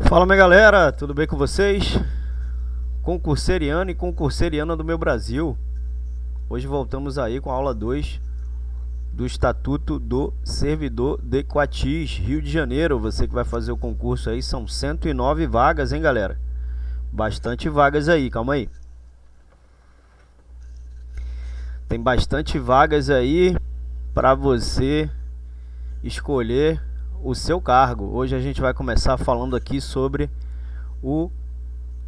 Fala minha galera, tudo bem com vocês? Concurseriano e concurseriana do meu Brasil. Hoje voltamos aí com a aula 2 do Estatuto do Servidor de Coatis, Rio de Janeiro. Você que vai fazer o concurso aí, são 109 vagas, hein galera? Bastante vagas aí, calma aí. Tem bastante vagas aí para você escolher o seu cargo. Hoje a gente vai começar falando aqui sobre o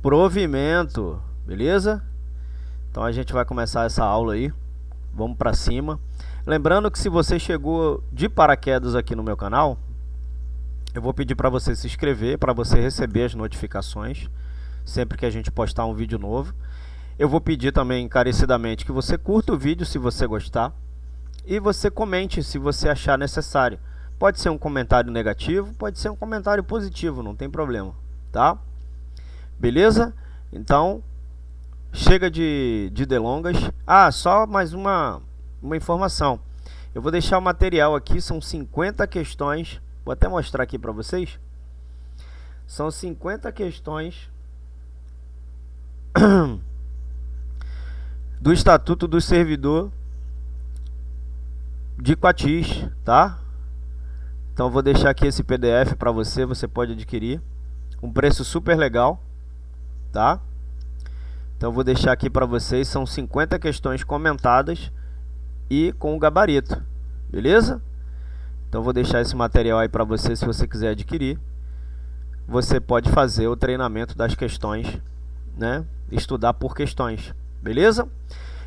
provimento, beleza? Então a gente vai começar essa aula aí. Vamos para cima. Lembrando que se você chegou de paraquedas aqui no meu canal, eu vou pedir para você se inscrever, para você receber as notificações sempre que a gente postar um vídeo novo. Eu vou pedir também encarecidamente que você curta o vídeo se você gostar e você comente se você achar necessário. Pode ser um comentário negativo, pode ser um comentário positivo, não tem problema, tá? Beleza? Então, chega de delongas. Só mais uma informação. Eu vou deixar o material aqui, são 50 questões. Vou até mostrar aqui para vocês. São 50 questões do Estatuto do Servidor de Coatis, tá? Então eu vou deixar aqui esse PDF para você, você pode adquirir. Um preço super legal, tá? Então eu vou deixar aqui para vocês, são 50 questões comentadas e com o gabarito, beleza? Então eu vou deixar esse material aí para você, se você quiser adquirir. Você pode fazer o treinamento das questões, né? Estudar por questões, beleza?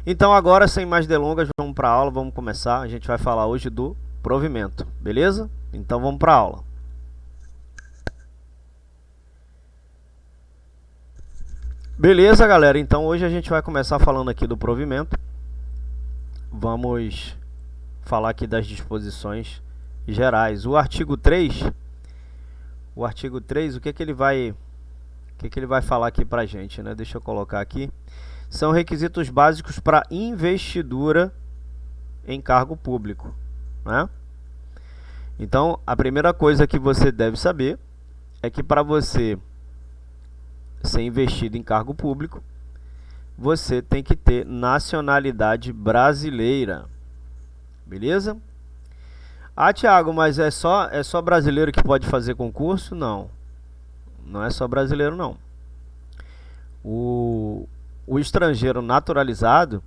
Então agora, sem mais delongas, vamos para a aula, vamos começar. A gente vai falar hoje do provimento, beleza? Então vamos para a aula. Beleza, galera? Então hoje a gente vai começar falando aqui do provimento. Vamos falar aqui das disposições gerais. O artigo 3, o que ele vai falar aqui pra gente, né? Deixa eu colocar aqui. São requisitos básicos para investidura em cargo público, né? Então, a primeira coisa que você deve saber é que para você ser investido em cargo público, você tem que ter nacionalidade brasileira, beleza? Thiago, mas é só brasileiro que pode fazer concurso? Não, não é só brasileiro não. O estrangeiro naturalizado,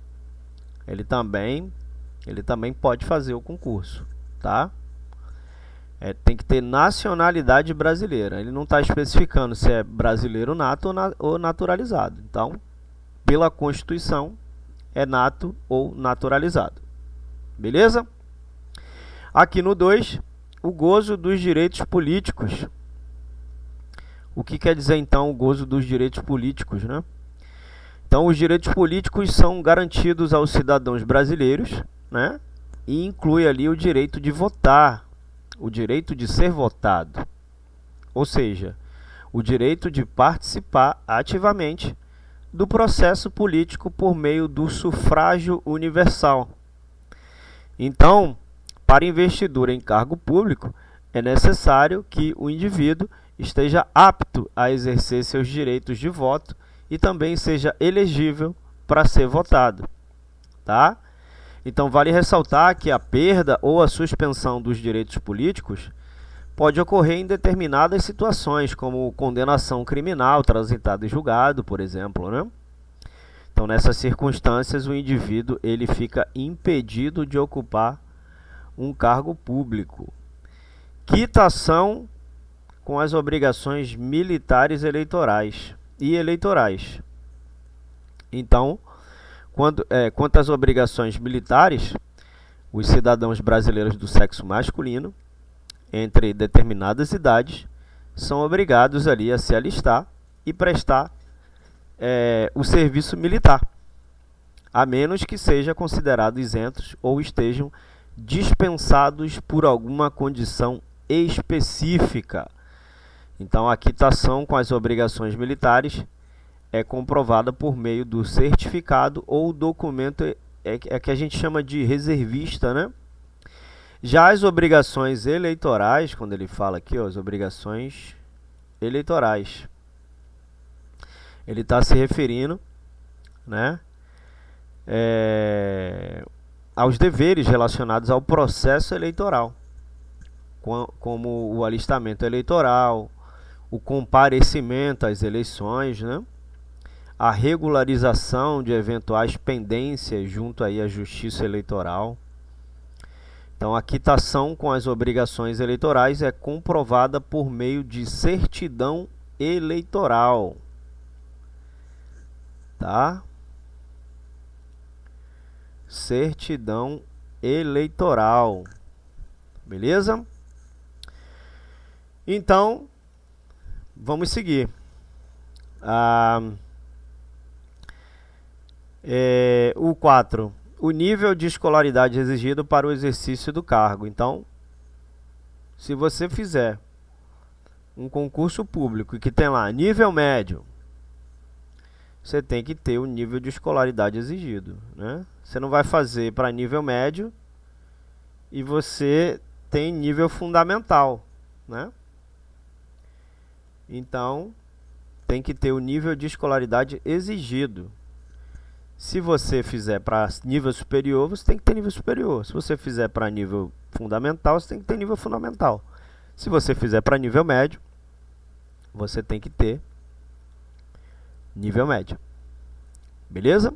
ele também pode fazer o concurso, tá? Tem que ter nacionalidade brasileira. Ele não está especificando se é brasileiro nato ou naturalizado. Então, pela Constituição, é nato ou naturalizado. Beleza? Aqui no 2, o gozo dos direitos políticos. O que quer dizer, então, o gozo dos direitos políticos, né? Então, os direitos políticos são garantidos aos cidadãos brasileiros, né? E inclui ali o direito de votar, o direito de ser votado, ou seja, o direito de participar ativamente do processo político por meio do sufrágio universal. Então, para investidura em cargo público, é necessário que o indivíduo esteja apto a exercer seus direitos de voto e também seja elegível para ser votado, tá? Então, vale ressaltar que a perda ou a suspensão dos direitos políticos pode ocorrer em determinadas situações, como condenação criminal transitada em julgado, por exemplo, né? Então, nessas circunstâncias, o indivíduo ele fica impedido de ocupar um cargo público. Quitação com as obrigações militares eleitorais e eleitorais. Então, quanto às obrigações militares, os cidadãos brasileiros do sexo masculino, entre determinadas idades, são obrigados ali a se alistar e prestar o serviço militar, a menos que sejam considerados isentos ou estejam dispensados por alguma condição específica. Então, a quitação com as obrigações militares é comprovada por meio do certificado ou documento que a gente chama de reservista, né? Já as obrigações eleitorais, quando ele fala aqui, ó, as obrigações eleitorais. Ele está se referindo, né, aos deveres relacionados ao processo eleitoral, como o alistamento eleitoral, o comparecimento às eleições, né, a regularização de eventuais pendências junto aí à Justiça Eleitoral. Então, a quitação com as obrigações eleitorais é comprovada por meio de certidão eleitoral. Tá? Certidão eleitoral. Beleza? Então, vamos seguir. O 4. O nível de escolaridade exigido para o exercício do cargo. Então, se você fizer um concurso público e que tem lá nível médio, você tem que ter o nível de escolaridade exigido, né? Você não vai fazer para nível médio e você tem nível fundamental, né? Então, tem que ter o nível de escolaridade exigido. Se você fizer para nível superior, você tem que ter nível superior. Se você fizer para nível fundamental, você tem que ter nível fundamental. Se você fizer para nível médio, você tem que ter nível médio. Beleza?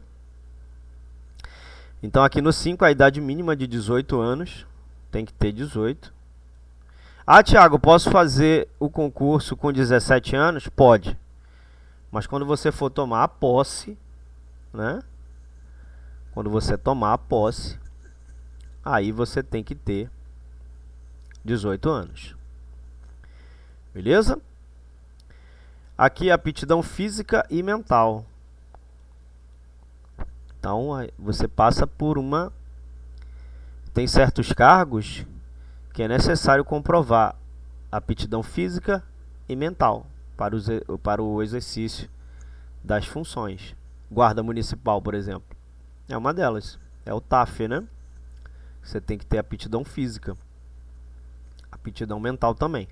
Então, aqui no 5, a idade mínima de 18 anos. Tem que ter 18. Ah, Thiago, posso fazer o concurso com 17 anos? Pode. Mas quando você for tomar a posse, né? Quando você tomar a posse, aí você tem que ter 18 anos. Beleza? Aqui a aptidão física e mental. Então, você passa por uma... Tem certos cargos que é necessário comprovar aptidão física e mental para o exercício das funções. Guarda municipal, por exemplo, é uma delas. É o TAF, né? Você tem que ter aptidão física. Aptidão mental também.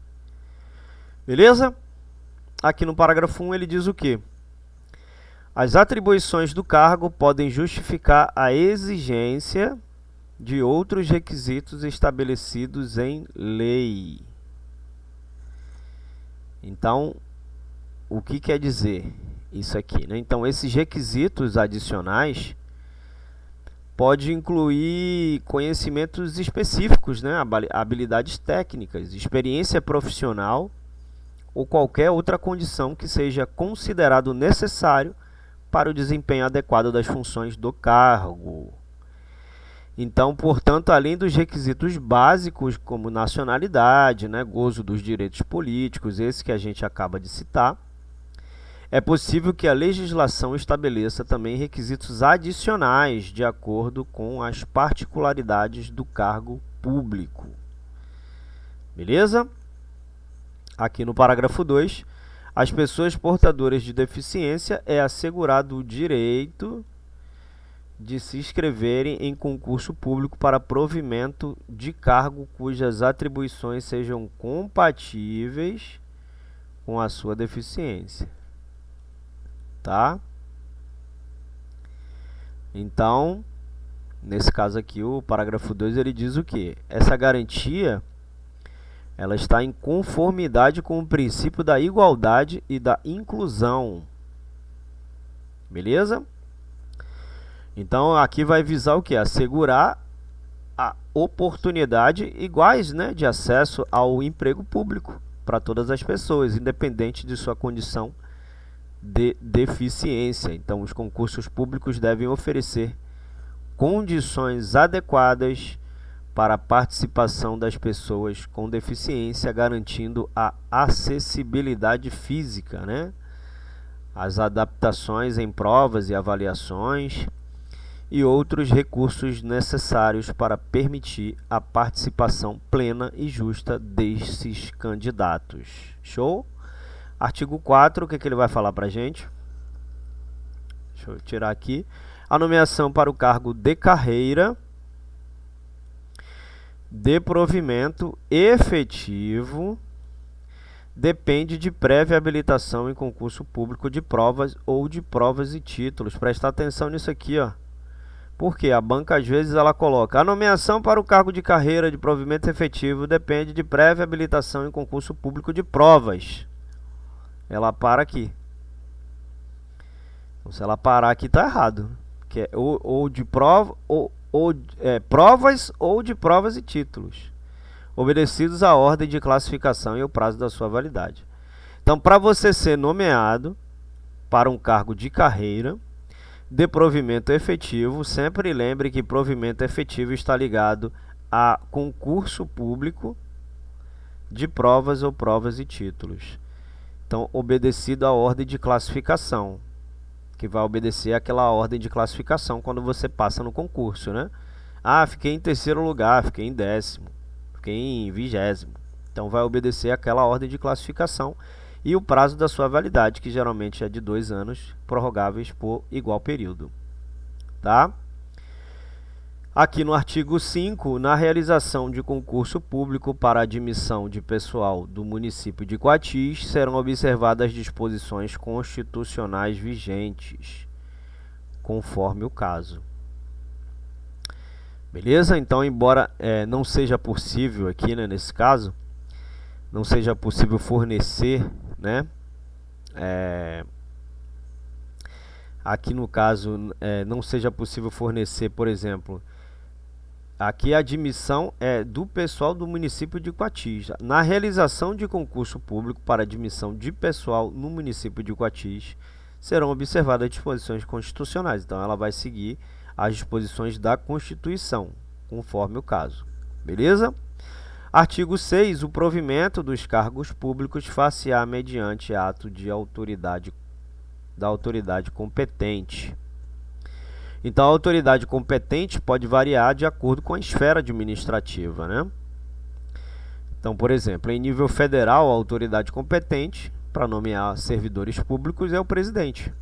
Beleza? Aqui no parágrafo 1 ele diz o quê? As atribuições do cargo podem justificar a exigência de outros requisitos estabelecidos em lei. Então, o que quer dizer isso aqui, né? Então, esses requisitos adicionais pode incluir conhecimentos específicos, né? Habilidades técnicas, experiência profissional ou qualquer outra condição que seja considerado necessário para o desempenho adequado das funções do cargo. Então, portanto, além dos requisitos básicos como nacionalidade, né, gozo dos direitos políticos, esse que a gente acaba de citar, é possível que a legislação estabeleça também requisitos adicionais de acordo com as particularidades do cargo público. Beleza? Aqui no parágrafo 2, às pessoas portadoras de deficiência é assegurado o direito de se inscreverem em concurso público para provimento de cargo cujas atribuições sejam compatíveis com a sua deficiência. Tá? Então, nesse caso aqui, o parágrafo 2 ele diz o quê? Essa garantia ela está em conformidade com o princípio da igualdade e da inclusão. Beleza? Então, aqui vai visar o quê? Assegurar a oportunidade iguais, né, de acesso ao emprego público para todas as pessoas, independente de sua condição de deficiência. Então, os concursos públicos devem oferecer condições adequadas para a participação das pessoas com deficiência, garantindo a acessibilidade física, né? As adaptações em provas e avaliações e outros recursos necessários para permitir a participação plena e justa desses candidatos. Show? Artigo 4, o que ele vai falar para a gente? Deixa eu tirar aqui. A nomeação para o cargo de carreira de provimento efetivo depende de prévia habilitação em concurso público de provas ou de provas e títulos. Presta atenção nisso aqui, ó. Porque a banca às vezes ela coloca: a nomeação para o cargo de carreira de provimento efetivo depende de prévia habilitação em concurso público de provas. Ela para aqui. Então, se ela parar aqui, tá errado. Que é ou de prova provas ou de provas e títulos, obedecidos à ordem de classificação e o prazo da sua validade. Então, para você ser nomeado para um cargo de carreira de provimento efetivo, sempre lembre que provimento efetivo está ligado a concurso público de provas ou provas e títulos. Então, obedecido à ordem de classificação, que vai obedecer àquela ordem de classificação quando você passa no concurso, né? Ah, fiquei em terceiro lugar, fiquei em 10º, fiquei em 20º. Então, vai obedecer àquela ordem de classificação e o prazo da sua validade, que geralmente é de 2 anos, prorrogáveis por igual período. Tá? Aqui no artigo 5, na realização de concurso público para admissão de pessoal do município de Coatis, serão observadas as disposições constitucionais vigentes, conforme o caso. Beleza? Então, embora não seja possível aqui, né, nesse caso, não seja possível fornecer, né, aqui no caso, não seja possível fornecer, por exemplo, aqui a admissão é do pessoal do município de Coatis. Na realização de concurso público para admissão de pessoal no município de Coatis, serão observadas as disposições constitucionais. Então, ela vai seguir as disposições da Constituição, conforme o caso. Beleza? Artigo 6. O provimento dos cargos públicos far-se-á mediante ato de autoridade da autoridade competente. Então, a autoridade competente pode variar de acordo com a esfera administrativa, né? Então, por exemplo, em nível federal, a autoridade competente para nomear servidores públicos é o presidente.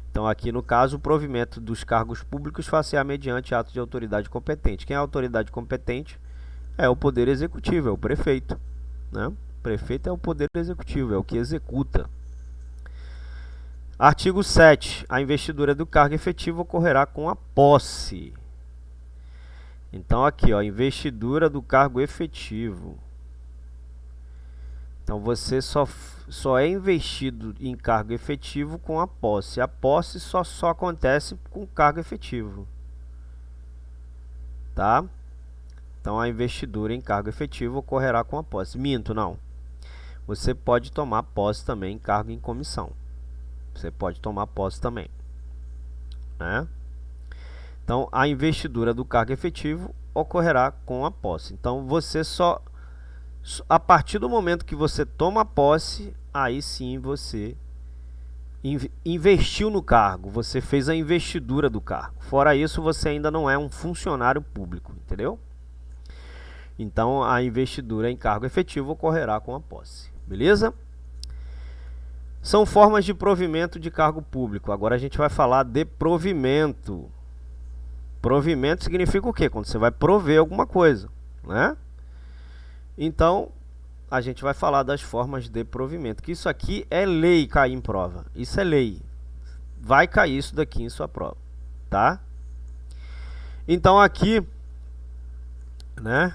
Então, aqui no caso, o provimento dos cargos públicos far-se-á mediante ato de autoridade competente. Quem é a autoridade competente? É o poder executivo, é o prefeito, né? O prefeito é o poder executivo, é o que executa. Artigo 7. A investidura do cargo efetivo ocorrerá com a posse. Então, aqui, ó, investidura do cargo efetivo. Então, você só é investido em cargo efetivo com a posse. A posse só acontece com o cargo efetivo. Tá? Então, a investidura em cargo efetivo ocorrerá com a posse. Minto, não. Você pode tomar posse também em cargo em comissão. Você pode tomar posse também, né? Então, a investidura do cargo efetivo ocorrerá com a posse. Então, você a partir do momento que você toma posse, aí sim você investiu no cargo, você fez a investidura do cargo. Fora isso, você ainda não é um funcionário público, entendeu? Então, a investidura em cargo efetivo ocorrerá com a posse, beleza? São formas de provimento de cargo público. Agora a gente vai falar de provimento. Provimento significa o quê? Quando você vai prover alguma coisa, né? Então, a gente vai falar das formas de provimento. Que isso aqui é lei cair em prova. Isso é lei. Vai cair isso daqui em sua prova, tá? Então, aqui, né?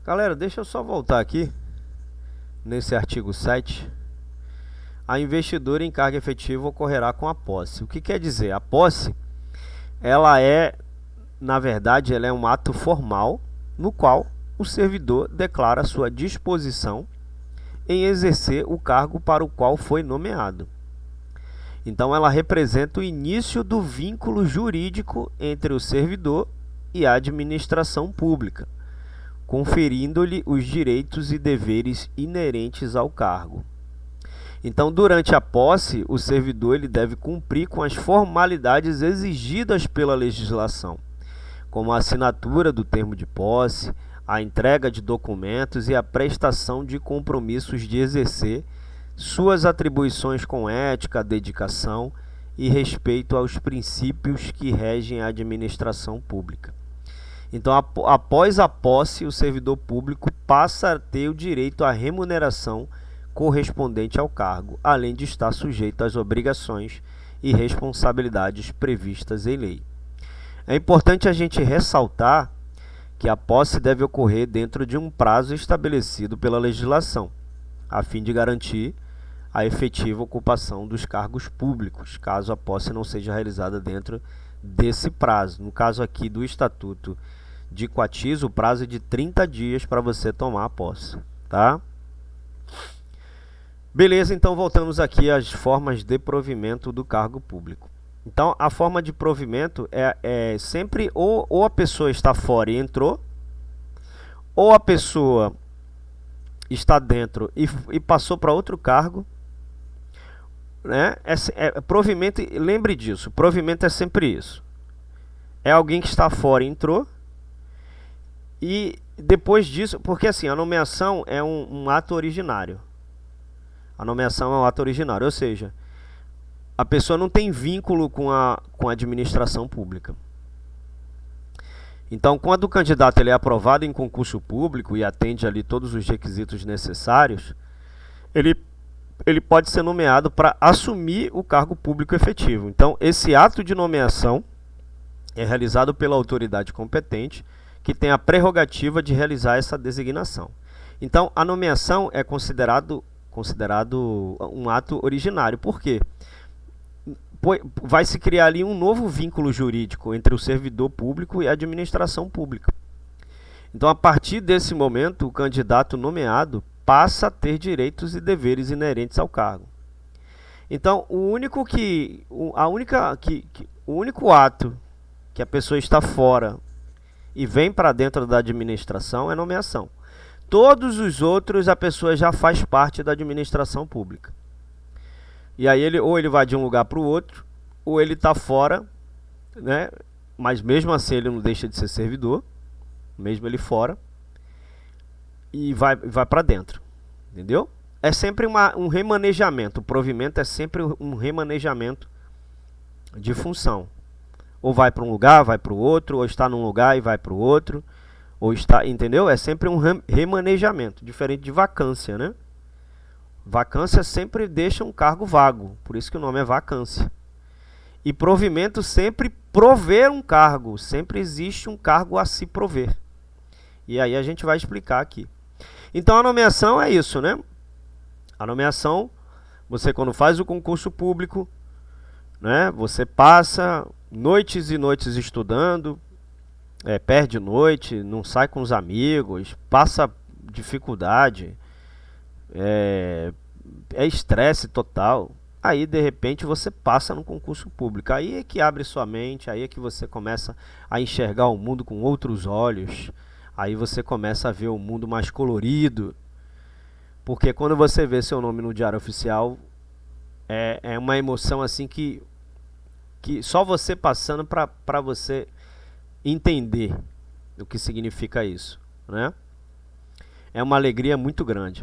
Galera, deixa eu só voltar aqui nesse artigo 7. A investidura em cargo efetivo ocorrerá com a posse. O que quer dizer? A posse, ela na verdade, ela é um ato formal no qual o servidor declara sua disposição em exercer o cargo para o qual foi nomeado. Então, ela representa o início do vínculo jurídico entre o servidor e a administração pública, conferindo-lhe os direitos e deveres inerentes ao cargo. Então, durante a posse, o servidor ele deve cumprir com as formalidades exigidas pela legislação, como a assinatura do termo de posse, a entrega de documentos e a prestação de compromissos de exercer suas atribuições com ética, dedicação e respeito aos princípios que regem a administração pública. Então, após a posse, o servidor público passa a ter o direito à remuneração correspondente ao cargo, além de estar sujeito às obrigações e responsabilidades previstas em lei. É importante a gente ressaltar que a posse deve ocorrer dentro de um prazo estabelecido pela legislação, a fim de garantir a efetiva ocupação dos cargos públicos, caso a posse não seja realizada dentro desse prazo. No caso aqui do Estatuto de Coatis, o prazo é de 30 dias para você tomar a posse, tá? Beleza, então voltamos aqui às formas de provimento do cargo público. Então, a forma de provimento é sempre ou a pessoa está fora e entrou, ou a pessoa está dentro e passou para outro cargo, né? Provimento, lembre disso, provimento é sempre isso. É alguém que está fora e entrou, e depois disso, porque assim, a nomeação é um ato originário. A nomeação é um ato originário, ou seja, a pessoa não tem vínculo com a administração pública. Então, quando o candidato ele é aprovado em concurso público e atende ali todos os requisitos necessários, ele pode ser nomeado para assumir o cargo público efetivo. Então, esse ato de nomeação é realizado pela autoridade competente, que tem a prerrogativa de realizar essa designação. Então, a nomeação é considerado um ato originário. Por quê? Vai se criar ali um novo vínculo jurídico entre o servidor público e a administração pública. Então, a partir desse momento, o candidato nomeado passa a ter direitos e deveres inerentes ao cargo. Então, o único ato que a pessoa está fora e vem para dentro da administração é nomeação. Todos os outros, a pessoa já faz parte da administração pública. E aí ele vai de um lugar para o outro, ou ele está fora, né? Mas mesmo assim ele não deixa de ser servidor, mesmo ele fora, e vai para dentro, entendeu? É sempre um remanejamento, o provimento é sempre um remanejamento de função. Ou vai para um lugar, vai para o outro, ou está num lugar e vai para o outro, ou está, entendeu? É sempre um remanejamento, diferente de vacância, né? Vacância sempre deixa um cargo vago, por isso que o nome é vacância. E provimento sempre prover um cargo, sempre existe um cargo a se prover. E aí a gente vai explicar aqui. Então a nomeação é isso, né? A nomeação, você quando faz o concurso público, né, você passa noites e noites estudando, perde noite, não sai com os amigos, passa dificuldade, é estresse total. Aí de repente você passa no concurso público, aí é que abre sua mente, aí é que você começa a enxergar o mundo com outros olhos, aí você começa a ver o mundo mais colorido, porque quando você vê seu nome no Diário Oficial, é uma emoção assim que só você passando para você entender o que significa isso, né? É uma alegria muito grande.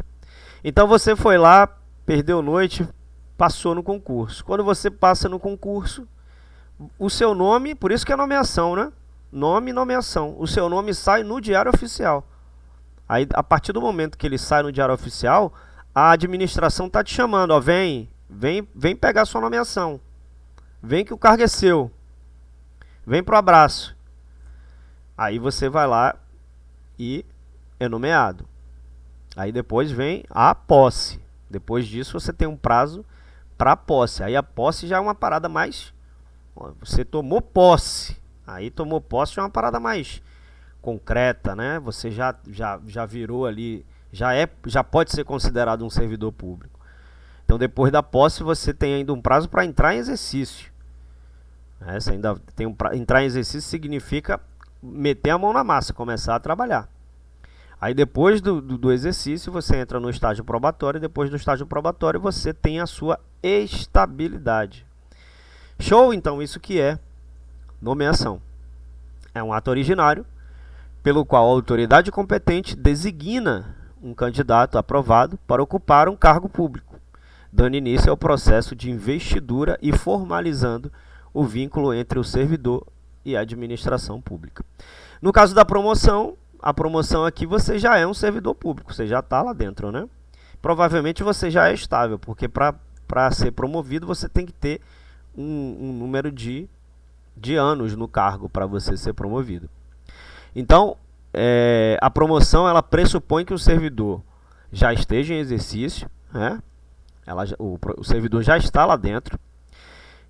Então você foi lá, perdeu noite, passou no concurso. Quando você passa no concurso, o seu nome, por isso que é nomeação, né? Nome e nomeação. O seu nome sai no Diário Oficial. Aí, a partir do momento que ele sai no Diário Oficial, a administração está te chamando, ó, vem pegar sua nomeação. Vem que o cargo é seu. Vem pro abraço. Aí você vai lá e é nomeado. Aí depois vem a posse. Depois disso você tem um prazo para posse. Aí a posse já é uma parada mais... Você tomou posse. Aí tomou posse é uma parada mais concreta, né? Você já virou ali, já pode ser considerado um servidor público. Então depois da posse você tem ainda um prazo para entrar em exercício. Você ainda tem entrar em exercício significa meter a mão na massa, começar a trabalhar. Aí depois do exercício você entra no estágio probatório, e depois do estágio probatório você tem a sua estabilidade. Show? Então isso que é nomeação. É um ato originário pelo qual a autoridade competente designa um candidato aprovado para ocupar um cargo público. dando início ao processo de investidura e formalizando o vínculo entre o servidor e a administração pública. No caso da promoção, a promoção aqui você já é um servidor público, você já está lá dentro, né? Provavelmente você já é estável, porque para ser promovido você tem que ter um número de anos no cargo para você ser promovido. Então, a promoção ela pressupõe que o servidor já esteja em exercício, né? O servidor já está lá dentro,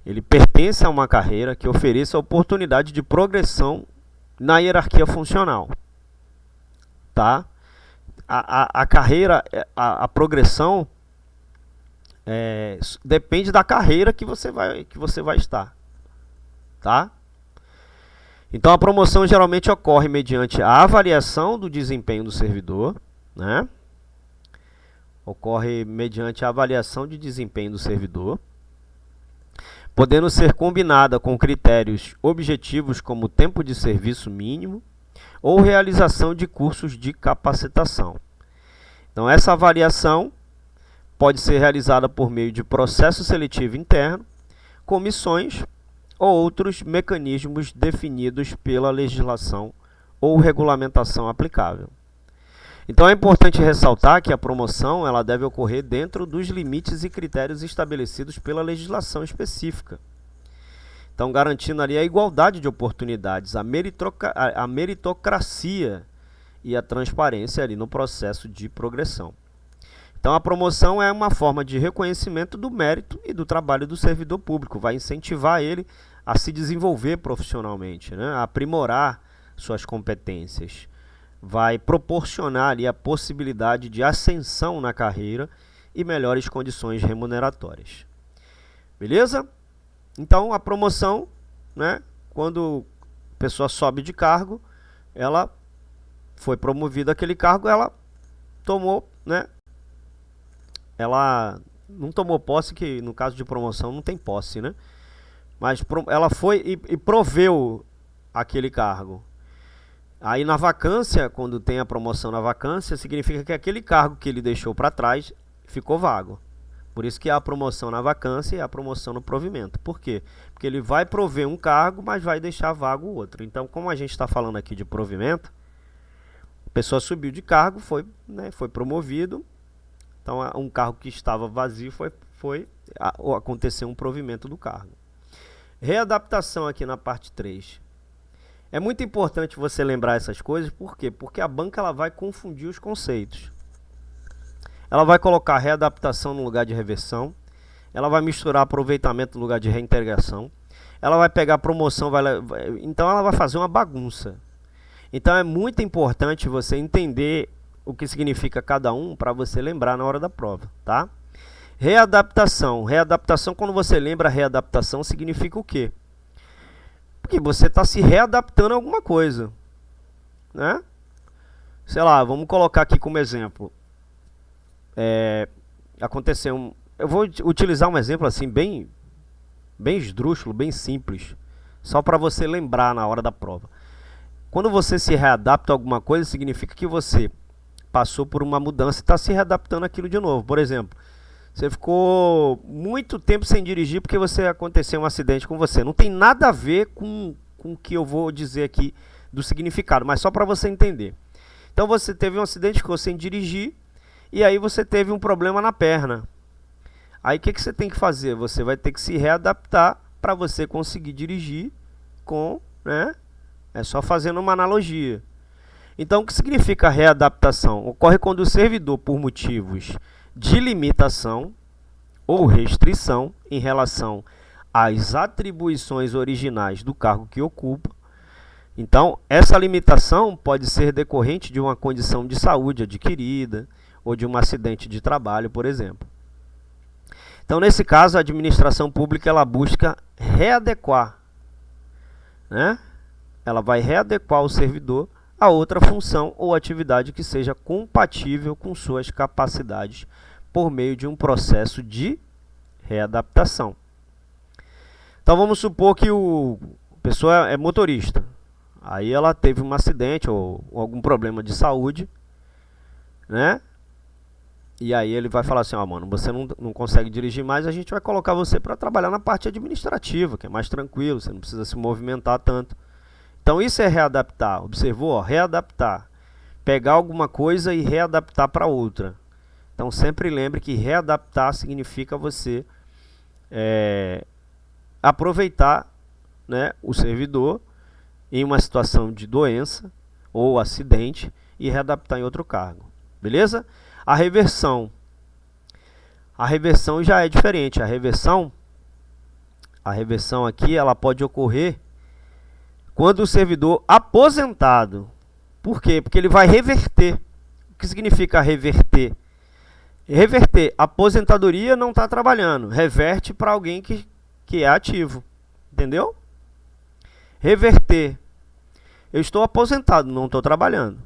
ele pertence a uma carreira que ofereça oportunidade de progressão na hierarquia funcional, tá? A carreira, a progressão depende da carreira que você vai estar, tá? Então a promoção geralmente ocorre mediante a avaliação do desempenho do servidor, né? Ocorre mediante a avaliação de desempenho do servidor, podendo ser combinada com critérios objetivos como tempo de serviço mínimo ou realização de cursos de capacitação. Então essa avaliação pode ser realizada por meio de processo seletivo interno, comissões ou outros mecanismos definidos pela legislação ou regulamentação aplicável. Então é importante ressaltar que a promoção ela deve ocorrer dentro dos limites e critérios estabelecidos pela legislação específica. Então garantindo ali a igualdade de oportunidades, a meritocracia e a transparência ali no processo de progressão. Então a promoção é uma forma de reconhecimento do mérito e do trabalho do servidor público, vai incentivar ele a se desenvolver profissionalmente, né? A aprimorar suas competências, vai proporcionar ali a possibilidade de ascensão na carreira e melhores condições remuneratórias. Beleza? Então a promoção, né, quando a pessoa sobe de cargo, ela foi promovida àquele cargo, ela tomou, né, ela não tomou posse, que no caso de promoção não tem posse, né? Mas ela foi e proveu aquele cargo. Aí na vacância, quando tem a promoção na vacância, significa que aquele cargo que ele deixou para trás ficou vago. Por isso que há a promoção na vacância e a promoção no provimento. Por quê? Porque ele vai prover um cargo, mas vai deixar vago o outro. Então, como a gente está falando aqui de provimento, a pessoa subiu de cargo, foi promovido. Então, um cargo que estava vazio aconteceu um provimento do cargo. Readaptação aqui na parte 3. É muito importante você lembrar essas coisas, por quê? Porque a banca ela vai confundir os conceitos. Ela vai colocar readaptação no lugar de reversão, ela vai misturar aproveitamento no lugar de reintegração, ela vai pegar promoção, então ela vai fazer uma bagunça. Então é muito importante você entender o que significa cada um para você lembrar na hora da prova, tá? Readaptação. Readaptação, quando você lembra readaptação, significa o quê? Porque você está se readaptando a alguma coisa, né? Sei lá, vamos colocar aqui como exemplo. Aconteceu eu vou utilizar um exemplo assim bem esdrúxulo, bem simples, só para você lembrar na hora da prova. Quando você se readapta a alguma coisa, significa que você passou por uma mudança e está se readaptando àquilo de novo. Por exemplo, você ficou muito tempo sem dirigir porque aconteceu um acidente com você. Não tem nada a ver com o que eu vou dizer aqui do significado, mas só para você entender. Então você teve um acidente, ficou sem dirigir, e aí você teve um problema na perna. Aí o que você tem que fazer? Você vai ter que se readaptar para você conseguir dirigir né? É só fazendo uma analogia. Então o que significa readaptação? Ocorre quando o servidor, por motivos de limitação ou restrição em relação às atribuições originais do cargo que ocupa. Então, essa limitação pode ser decorrente de uma condição de saúde adquirida ou de um acidente de trabalho, por exemplo. Então, nesse caso, a administração pública ela busca readequar, né? Ela vai readequar o servidor a outra função ou atividade que seja compatível com suas capacidades por meio de um processo de readaptação. Então vamos supor que a pessoa é motorista. Aí ela teve um acidente ou algum problema de saúde, né? E aí ele vai falar assim, ó, mano, você não consegue dirigir mais, a gente vai colocar você para trabalhar na parte administrativa, que é mais tranquilo, você não precisa se movimentar tanto. Então isso é readaptar, observou? Ó, readaptar. Pegar alguma coisa e readaptar para outra. Então sempre lembre que readaptar significa você aproveitar, né, o servidor em uma situação de doença ou acidente e readaptar em outro cargo. Beleza? A reversão já é diferente. A reversão aqui ela pode ocorrer quando o servidor aposentado. Por quê? Porque ele vai reverter. O que significa reverter? Reverter. Aposentadoria não está trabalhando. Reverte para alguém que é ativo. Entendeu? Reverter. Eu estou aposentado, não estou trabalhando.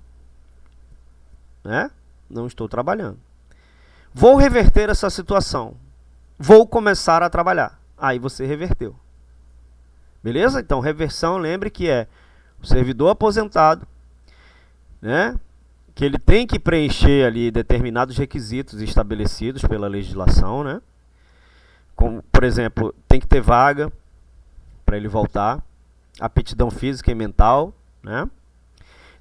Né? Não estou trabalhando. Vou reverter essa situação. Vou começar a trabalhar. Aí você reverteu. Beleza? Então, reversão, lembre que é o servidor aposentado, né, que ele tem que preencher ali determinados requisitos estabelecidos pela legislação, né? Como, por exemplo, tem que ter vaga para ele voltar, aptidão física e mental, né?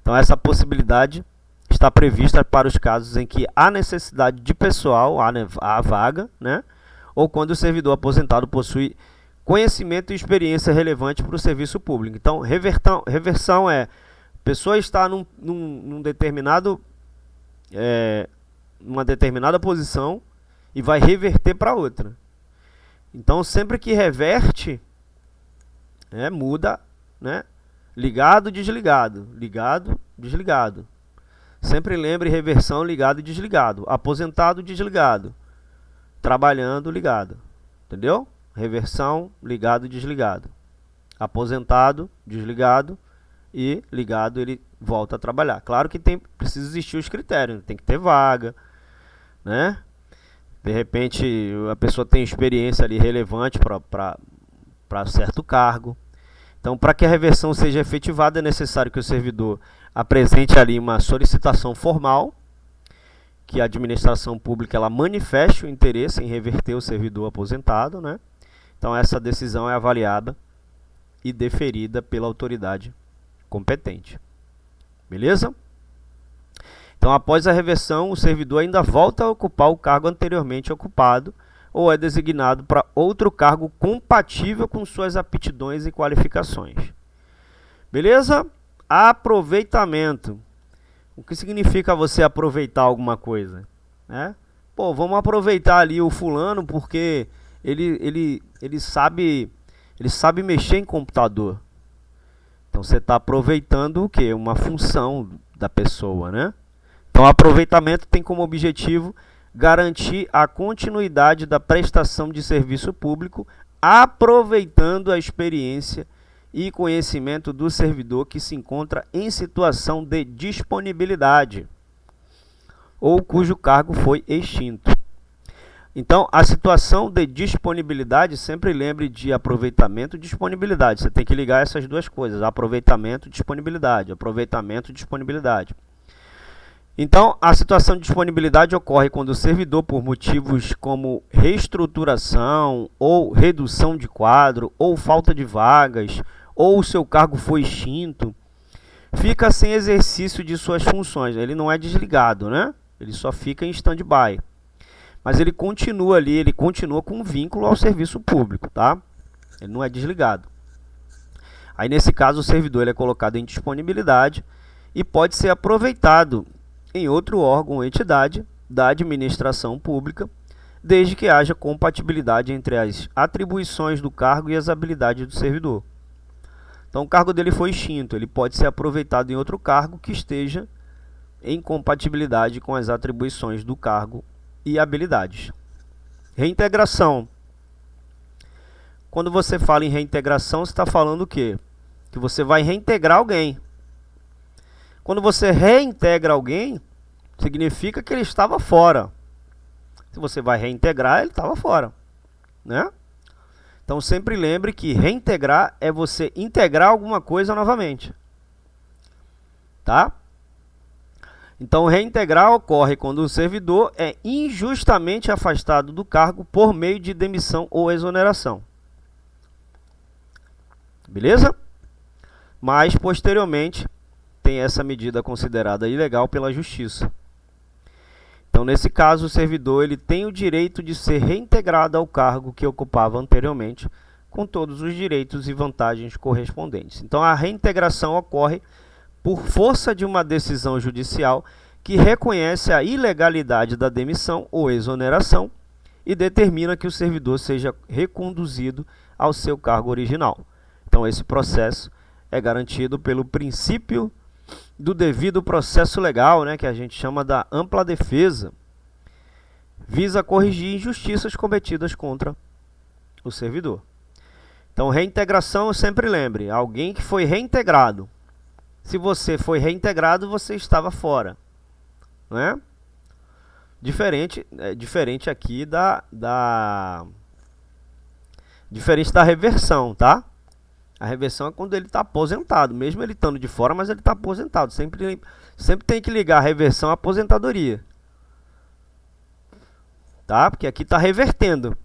Então essa possibilidade está prevista para os casos em que há necessidade de pessoal, há vaga, né? Ou quando o servidor aposentado possui conhecimento e experiência relevante para o serviço público. Então, reversão é a pessoa está numa determinada posição e vai reverter para outra. Então, sempre que reverte, muda, né? Ligado, desligado, ligado, desligado. Sempre lembre reversão, ligado e desligado. Aposentado, desligado. Trabalhando, ligado. Entendeu? Reversão, ligado e desligado. Aposentado, desligado. E ligado, ele volta a trabalhar. Claro que precisa existir os critérios. Tem que ter vaga, né? De repente, a pessoa tem experiência ali relevante para certo cargo. Então, para que a reversão seja efetivada, é necessário que o servidor apresente ali uma solicitação formal, que a administração pública ela manifeste o interesse em reverter o servidor aposentado, né? Então, essa decisão é avaliada e deferida pela autoridade competente. Beleza? Então, após a reversão, o servidor ainda volta a ocupar o cargo anteriormente ocupado ou é designado para outro cargo compatível com suas aptidões e qualificações. Beleza? Aproveitamento. O que significa você aproveitar alguma coisa? Pô, vamos aproveitar ali o fulano porque ele sabe mexer em computador. Então você está aproveitando o quê? Uma função da pessoa, né? Então aproveitamento tem como objetivo garantir a continuidade da prestação de serviço público, aproveitando a experiência e conhecimento do servidor que se encontra em situação de disponibilidade ou cujo cargo foi extinto. Então, a situação de disponibilidade, sempre lembre de aproveitamento e disponibilidade. Você tem que ligar essas duas coisas, aproveitamento e disponibilidade, aproveitamento e disponibilidade. Então, a situação de disponibilidade ocorre quando o servidor, por motivos como reestruturação ou redução de quadro, ou falta de vagas, ou o seu cargo foi extinto, fica sem exercício de suas funções. Ele não é desligado, né? Ele só fica em stand-by. Mas ele continua ali, ele continua com um vínculo ao serviço público, tá? Ele não é desligado. Aí, nesse caso, o servidor ele é colocado em disponibilidade e pode ser aproveitado em outro órgão ou entidade da administração pública, desde que haja compatibilidade entre as atribuições do cargo e as habilidades do servidor. Então, o cargo dele foi extinto, ele pode ser aproveitado em outro cargo que esteja em compatibilidade com as atribuições do cargo e habilidades. Reintegração. Quando você fala em reintegração, você está falando o quê? Que você vai reintegrar alguém. Quando você reintegra alguém, significa que ele estava fora. Se você vai reintegrar, ele estava fora, né? Então sempre lembre que reintegrar é você integrar alguma coisa novamente, tá? Então, reintegrar ocorre quando um servidor é injustamente afastado do cargo por meio de demissão ou exoneração. Beleza? Mas, posteriormente, tem essa medida considerada ilegal pela Justiça. Então, nesse caso, o servidor ele tem o direito de ser reintegrado ao cargo que ocupava anteriormente, com todos os direitos e vantagens correspondentes. Então, a reintegração ocorre por força de uma decisão judicial que reconhece a ilegalidade da demissão ou exoneração e determina que o servidor seja reconduzido ao seu cargo original. Então, esse processo é garantido pelo princípio do devido processo legal, né, que a gente chama da ampla defesa, visa corrigir injustiças cometidas contra o servidor. Então, reintegração, sempre lembre, alguém que foi reintegrado. Se você foi reintegrado, você estava fora, né? Diferente aqui diferente da reversão, tá? A reversão é quando ele está aposentado, mesmo ele estando de fora, mas ele está aposentado. Sempre tem que ligar a reversão à aposentadoria, tá? Porque aqui está revertendo.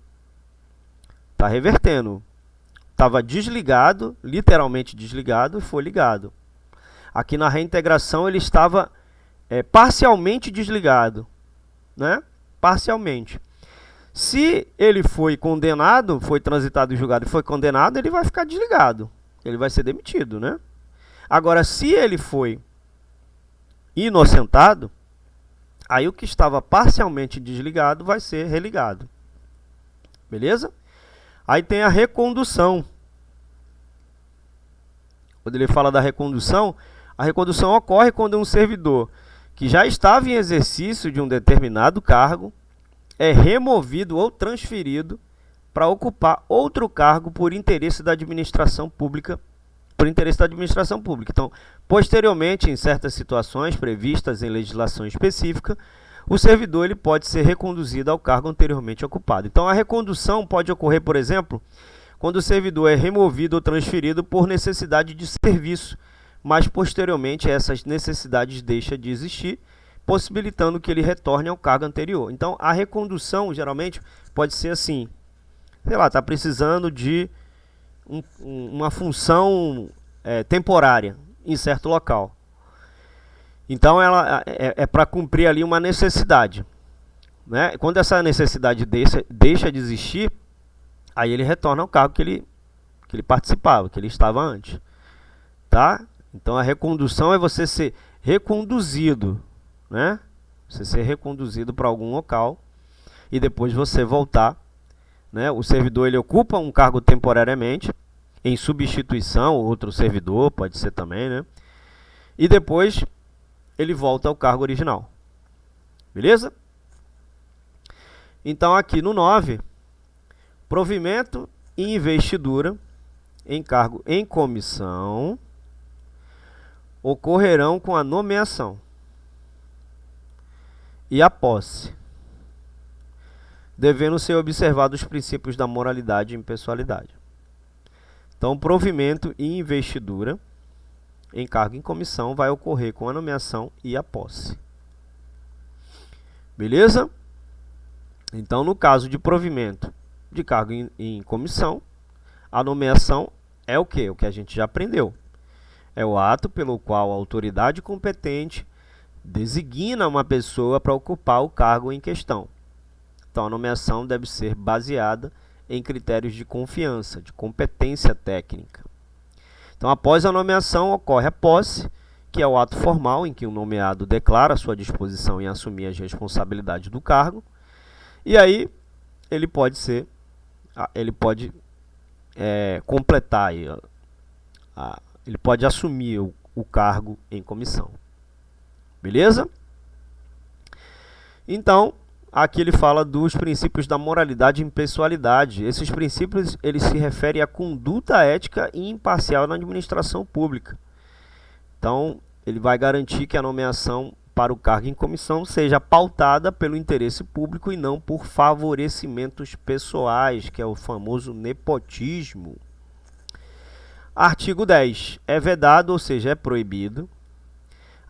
Está revertendo. Estava desligado, literalmente desligado, e foi ligado. Aqui na reintegração ele estava parcialmente desligado, né? Parcialmente. Se ele foi condenado, foi transitado em julgado e foi condenado, ele vai ficar desligado. Ele vai ser demitido, né? Agora, se ele foi inocentado, aí o que estava parcialmente desligado vai ser religado. Beleza? Aí tem a recondução. Quando ele fala da recondução, a recondução ocorre quando um servidor que já estava em exercício de um determinado cargo é removido ou transferido para ocupar outro cargo por interesse da administração pública. Então, posteriormente, em certas situações previstas em legislação específica, o servidor ele pode ser reconduzido ao cargo anteriormente ocupado. Então, a recondução pode ocorrer, por exemplo, quando o servidor é removido ou transferido por necessidade de serviço, mas posteriormente essas necessidades deixam de existir, possibilitando que ele retorne ao cargo anterior. Então, a recondução, geralmente, pode ser assim, sei lá, está precisando de uma função temporária em certo local. Então, ela é para cumprir ali uma necessidade, né? Quando essa necessidade deixa de existir, aí ele retorna ao cargo que ele participava, que ele estava antes, tá? Então, a recondução é você ser reconduzido, né? Você ser reconduzido para algum local e depois você voltar, né? O servidor ele ocupa um cargo temporariamente em substituição, outro servidor pode ser também, né? E depois ele volta ao cargo original. Beleza? Então, aqui no 9, provimento e investidura em cargo em comissão ocorrerão com a nomeação e a posse, devendo ser observados os princípios da moralidade e impessoalidade. Então, provimento e investidura em cargo em comissão vai ocorrer com a nomeação e a posse. Beleza? Então, no caso de provimento de cargo em comissão, a nomeação é o quê? O que a gente já aprendeu. É o ato pelo qual a autoridade competente designa uma pessoa para ocupar o cargo em questão. Então, a nomeação deve ser baseada em critérios de confiança, de competência técnica. Então, após a nomeação, ocorre a posse, que é o ato formal em que o nomeado declara sua disposição em assumir as responsabilidades do cargo. E aí, ele pode completar, ele pode assumir o cargo em comissão. Beleza? Então, aqui ele fala dos princípios da moralidade e impessoalidade. Esses princípios eles se referem à conduta ética e imparcial na administração pública. Então, ele vai garantir que a nomeação para o cargo em comissão seja pautada pelo interesse público e não por favorecimentos pessoais, que é o famoso nepotismo. Artigo 10. É vedado, ou seja, é proibido,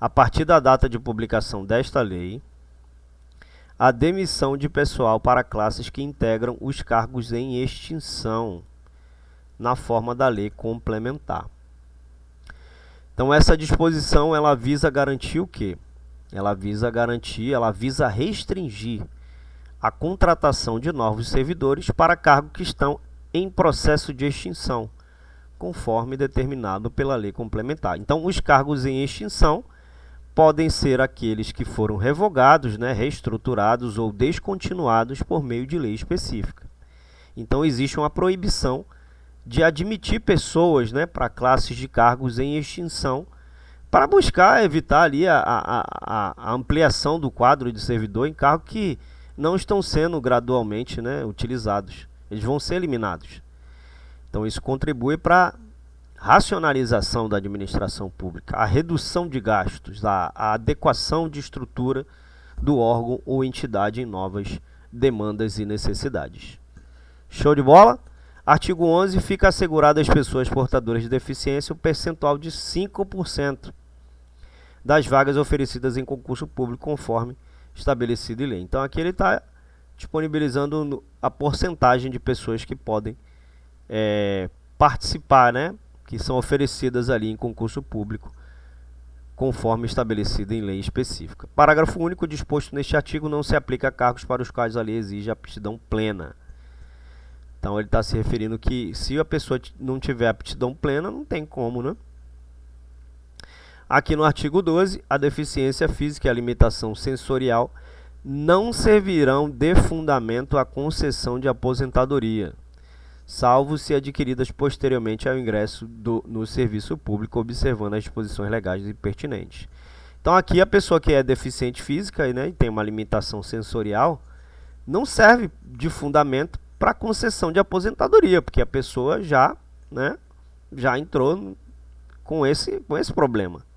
a partir da data de publicação desta lei, a demissão de pessoal para classes que integram os cargos em extinção, na forma da lei complementar. Então, essa disposição, ela visa garantir o quê? Ela visa restringir a contratação de novos servidores para cargos que estão em processo de extinção, conforme determinado pela lei complementar. Então, os cargos em extinção podem ser aqueles que foram revogados, reestruturados ou descontinuados por meio de lei específica. Então, existe uma proibição de admitir pessoas, para classes de cargos em extinção, para buscar evitar ali a ampliação do quadro de servidor em cargos que não estão sendo gradualmente, utilizados. Eles vão ser eliminados. Então, isso contribui para racionalização da administração pública, a redução de gastos, a adequação de estrutura do órgão ou entidade em novas demandas e necessidades. Show de bola? Artigo 11. Fica assegurado às pessoas portadoras de deficiência o percentual de 5% das vagas oferecidas em concurso público, conforme estabelecido em lei. Então, aqui ele está disponibilizando a porcentagem de pessoas que podem participar, que são oferecidas ali em concurso público, conforme estabelecido em lei específica. Parágrafo único. Disposto neste artigo não se aplica a cargos para os quais a lei exige aptidão plena. Então, ele está se referindo que se a pessoa não tiver aptidão plena, não tem como, Aqui no artigo 12, a deficiência física e a limitação sensorial não servirão de fundamento à concessão de aposentadoria, salvo se adquiridas posteriormente ao ingresso no serviço público, observando as disposições legais e pertinentes. Então, aqui a pessoa que é deficiente física e tem uma limitação sensorial, não serve de fundamento para concessão de aposentadoria, porque a pessoa já entrou com esse problema.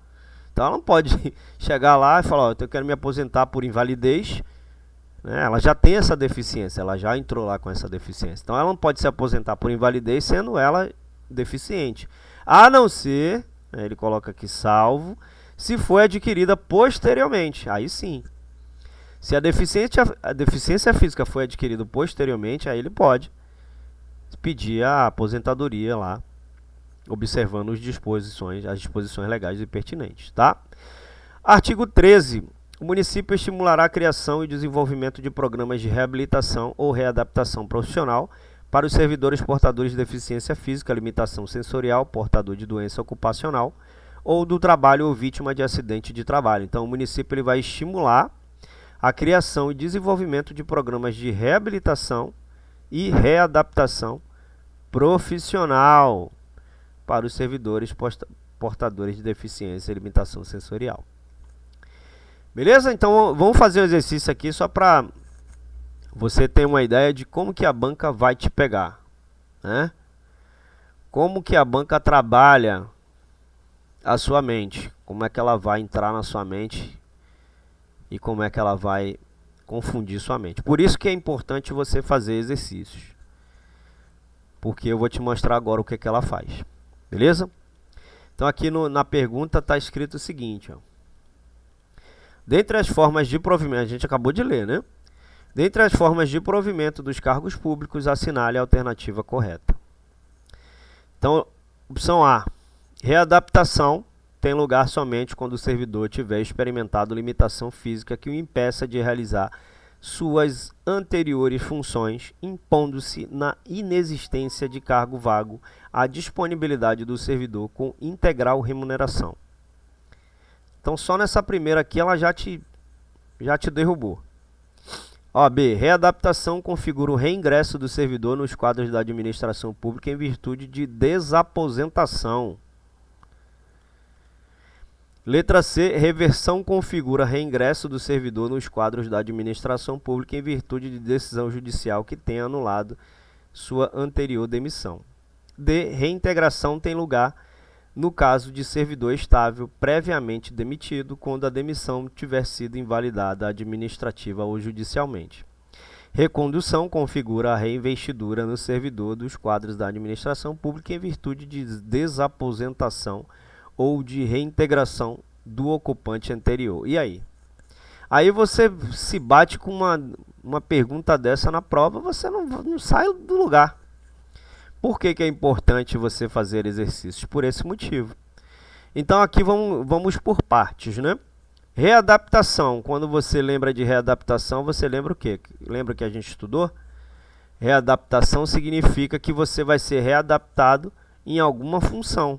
Então, ela não pode chegar lá e falar, eu quero me aposentar por invalidez. Ela já tem essa deficiência, ela já entrou lá com essa deficiência. Então, ela não pode se aposentar por invalidez sendo ela deficiente. A não ser, ele coloca aqui, salvo, se foi adquirida posteriormente. Aí sim. Se a deficiência física foi adquirida posteriormente, aí ele pode pedir a aposentadoria lá, observando as disposições legais e pertinentes, tá? Artigo 13. O município estimulará a criação e desenvolvimento de programas de reabilitação ou readaptação profissional para os servidores portadores de deficiência física, limitação sensorial, portador de doença ocupacional ou do trabalho ou vítima de acidente de trabalho. Então, o município ele vai estimular a criação e desenvolvimento de programas de reabilitação e readaptação profissional para os servidores portadores de deficiência e limitação sensorial. Beleza? Então, vamos fazer um exercício aqui só para você ter uma ideia de como que a banca vai te pegar, Como que a banca trabalha a sua mente, como é que ela vai entrar na sua mente e como é que ela vai confundir sua mente. Por isso que é importante você fazer exercícios, porque eu vou te mostrar agora o que ela faz. Beleza? Então, aqui na pergunta está escrito o seguinte, dentre as formas de provimento, a gente acabou de ler, dentre as formas de provimento dos cargos públicos, assinale a alternativa correta. Então, opção A, readaptação tem lugar somente quando o servidor tiver experimentado limitação física que o impeça de realizar suas anteriores funções, impondo-se na inexistência de cargo vago a disponibilidade do servidor com integral remuneração. Então, só nessa primeira aqui, ela já te derrubou. B. Readaptação configura o reingresso do servidor nos quadros da administração pública em virtude de desaposentação. Letra C. Reversão configura reingresso do servidor nos quadros da administração pública em virtude de decisão judicial que tenha anulado sua anterior demissão. D. Reintegração tem lugar no caso de servidor estável previamente demitido, quando a demissão tiver sido invalidada administrativa ou judicialmente. Recondução configura a reinvestidura no servidor dos quadros da administração pública em virtude de desaposentação ou de reintegração do ocupante anterior. E aí? Aí você se bate com uma pergunta dessa na prova, você não sai do lugar. Por que é importante você fazer exercícios? Por esse motivo. Então aqui vamos por partes, né? Readaptação. Quando você lembra de readaptação, você lembra o quê? Lembra que a gente estudou? Readaptação significa que você vai ser readaptado em alguma função,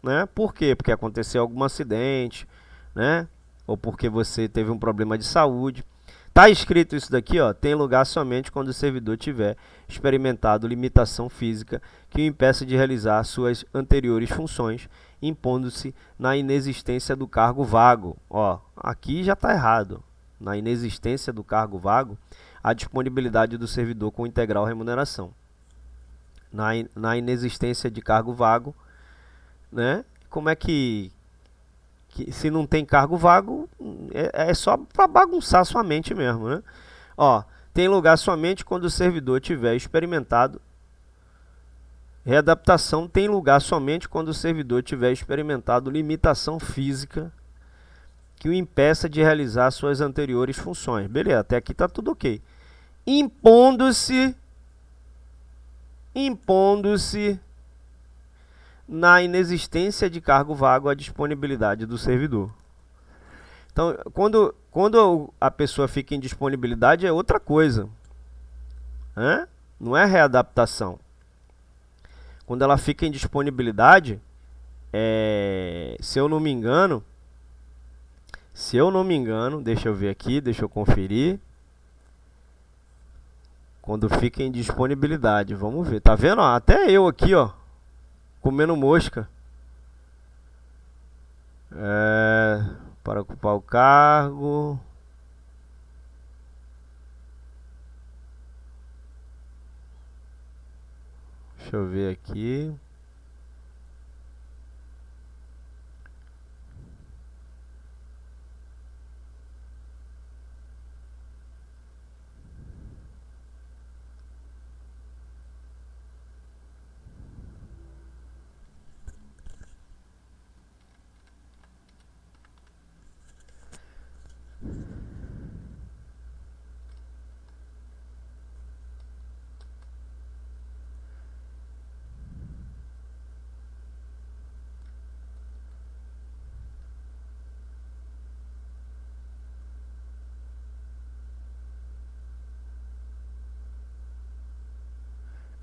né? Por quê? Porque aconteceu algum acidente, né? Ou porque você teve um problema de saúde. Tá escrito isso daqui, ó, tem lugar somente quando o servidor tiver experimentado limitação física que o impeça de realizar suas anteriores funções, impondo-se na inexistência do cargo vago. Ó, aqui já está errado. Na inexistência do cargo vago, a disponibilidade do servidor com integral remuneração. Na inexistência de cargo vago, né? Como é que se não tem cargo vago, é só para bagunçar sua mente mesmo, né? Ó, tem lugar somente quando o servidor tiver experimentado. Readaptação tem lugar somente quando o servidor tiver experimentado limitação física que o impeça de realizar suas anteriores funções. Beleza, até aqui está tudo ok. Impondo-se na inexistência de cargo vago a disponibilidade do servidor. Então, quando a pessoa fica em disponibilidade é outra coisa, né? Não é readaptação. Quando ela fica em disponibilidade, se eu não me engano, deixa eu ver aqui, deixa eu conferir. Quando fica em disponibilidade, vamos ver. Tá vendo? Ó, até eu aqui, ó, comendo mosca. Para ocupar o cargo. Deixa eu ver aqui.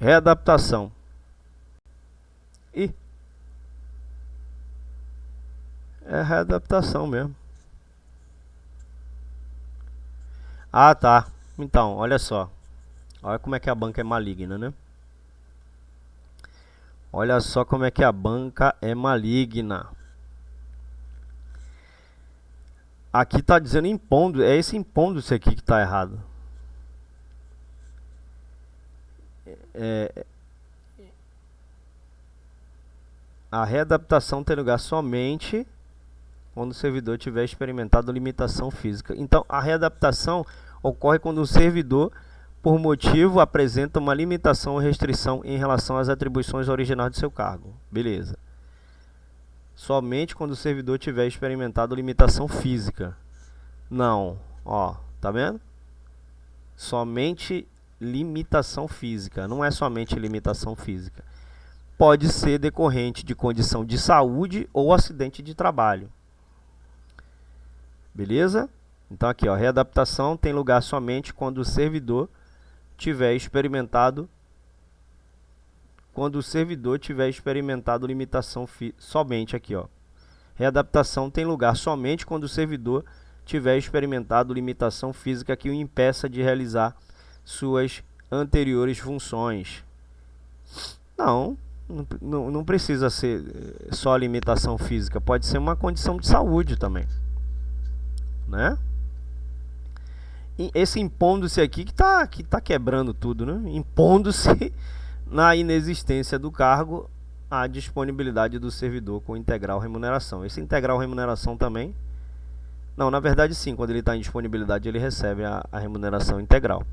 Readaptação. É readaptação mesmo. Ah, tá. Então, olha só. Olha como é que a banca é maligna, né? Olha só como é que a banca é maligna. Aqui tá dizendo impondo. É esse impondo-se aqui que tá errado. A readaptação tem lugar somente quando o servidor tiver experimentado limitação física. Então, a readaptação ocorre quando o servidor, por motivo, apresenta uma limitação ou restrição em relação às atribuições originais do seu cargo. Beleza. Somente quando o servidor tiver experimentado limitação física. Não. Ó, tá vendo? Somente limitação física. Não é somente limitação física. Pode ser decorrente de condição de saúde ou acidente de trabalho. Beleza? Então aqui, ó, readaptação tem lugar somente quando o servidor tiver experimentado limitação somente aqui, ó. Readaptação tem lugar somente quando o servidor tiver experimentado limitação física que o impeça de realizar suas anteriores funções. Não precisa ser só limitação física, pode ser uma condição de saúde também, né? E esse impondo-se aqui que tá quebrando tudo, né? Impondo-se na inexistência do cargo a disponibilidade do servidor com integral remuneração. Esse integral remuneração também, não, na verdade sim, quando ele está em disponibilidade ele recebe a remuneração integral.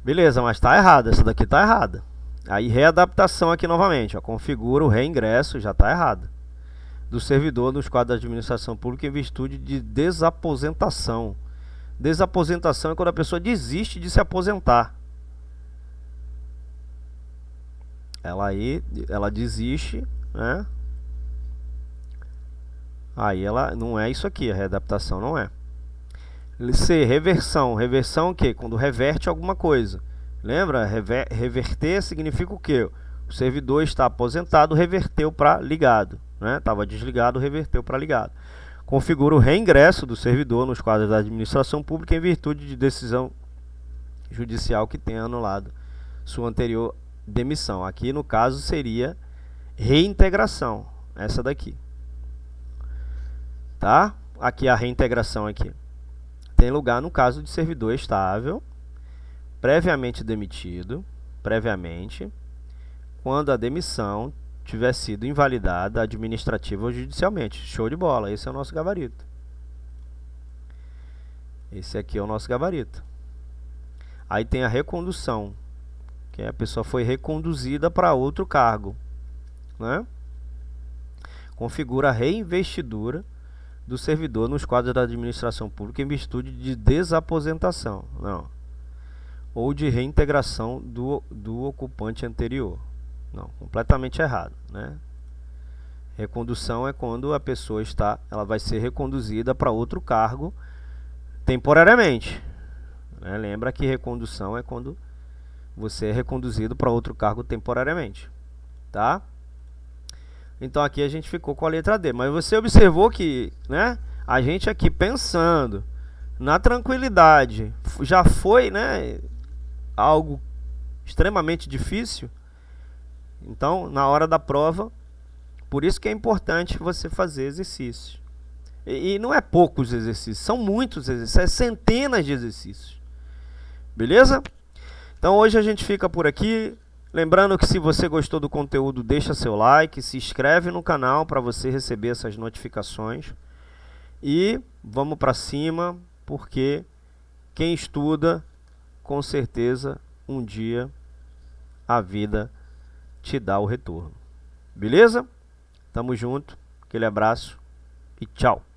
Beleza, mas está errado, essa daqui está errada. Aí readaptação aqui novamente, ó, configura o reingresso, já está errado. do servidor nos quadros da administração pública em virtude de desaposentação. Desaposentação é quando a pessoa desiste de se aposentar. Ela desiste, né? Aí ela não é isso aqui, a readaptação não é. C, reversão. Reversão é o quê? Quando reverte alguma coisa. Lembra? Reverter significa o quê? O servidor está aposentado, reverteu para ligado, né? Estava desligado, reverteu para ligado. Configura o reingresso do servidor nos quadros da administração pública em virtude de decisão judicial que tenha anulado sua anterior demissão. Aqui no caso seria reintegração, essa daqui. Tá? Aqui a reintegração aqui. Tem lugar no caso de servidor estável, previamente demitido, quando a demissão tiver sido invalidada administrativa ou judicialmente. Show de bola, esse é o nosso gabarito. Esse aqui é o nosso gabarito. Aí tem a recondução, que a pessoa foi reconduzida para outro cargo, né? Configura a reinvestidura do servidor nos quadros da administração pública em virtude de desaposentação, não, ou de reintegração do ocupante anterior. Não, completamente errado, né? Recondução é quando a pessoa ela vai ser reconduzida para outro cargo temporariamente, né? Lembra que recondução é quando você é reconduzido para outro cargo temporariamente, tá? Então aqui a gente ficou com a letra D, mas você observou que, né, a gente aqui pensando na tranquilidade, já foi, né, algo extremamente difícil. Então, na hora da prova, por isso que é importante você fazer exercícios. E não é poucos exercícios, são muitos exercícios, é centenas de exercícios. Beleza? Então hoje a gente fica por aqui. Lembrando que se você gostou do conteúdo, deixa seu like, se inscreve no canal para você receber essas notificações. E vamos para cima, porque quem estuda, com certeza, um dia a vida te dá o retorno. Beleza? Tamo junto, aquele abraço e tchau!